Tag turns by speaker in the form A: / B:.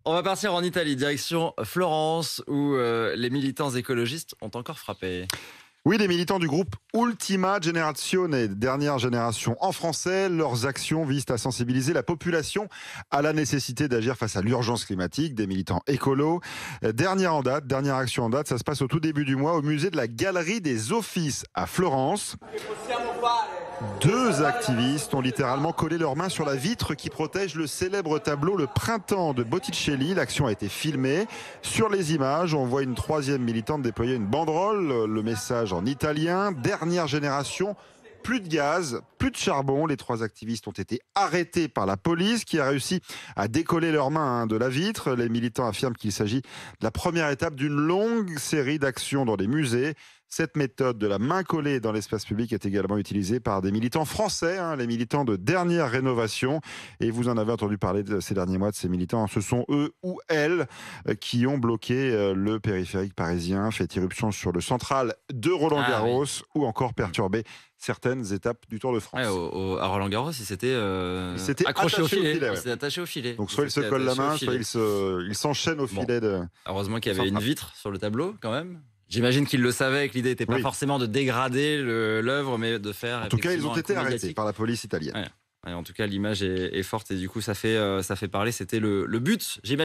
A: On va partir en Italie, direction Florence, où les militants écologistes ont encore frappé.
B: Oui, les militants du groupe Ultima Generazione, dernière génération en français, leurs actions visent à sensibiliser la population à la nécessité d'agir face à l'urgence climatique, des militants écolos. Dernière action en date, ça se passe au tout début du mois au musée de la Galerie des Offices à Florence. Deux activistes ont littéralement collé leurs mains sur la vitre qui protège le célèbre tableau Le Printemps de Botticelli. L'action a été filmée. Sur les images, on voit une troisième militante déployer une banderole. Le message en italien, dernière génération. Plus de gaz, plus de charbon. Les trois activistes ont été arrêtés par la police qui a réussi à décoller leurs mains de la vitre. Les militants affirment qu'il s'agit de la première étape d'une longue série d'actions dans les musées. Cette méthode de la main collée dans l'espace public est également utilisée par des militants français, les militants de dernière rénovation. Et vous en avez entendu parler ces derniers mois de ces militants. Ce sont eux ou elles qui ont bloqué le périphérique parisien, fait irruption sur le central de Roland-Garros ou encore perturbé certaines étapes du Tour de France.
A: Ouais, à Roland-Garros, il s'était accroché au filet. Il s'était attaché au filet.
B: Donc soit il se colle la main, soit il s'enchaîne au filet.
A: Heureusement qu'il y avait une vitre sur le tableau quand même. J'imagine qu'ils le savaient et que l'idée n'était pas forcément de dégrader l'œuvre, mais de faire.
B: En tout cas, ils ont été arrêtés par la police italienne.
A: Ouais. Ouais, en tout cas, l'image est forte et du coup, ça fait parler. C'était le but, j'imagine.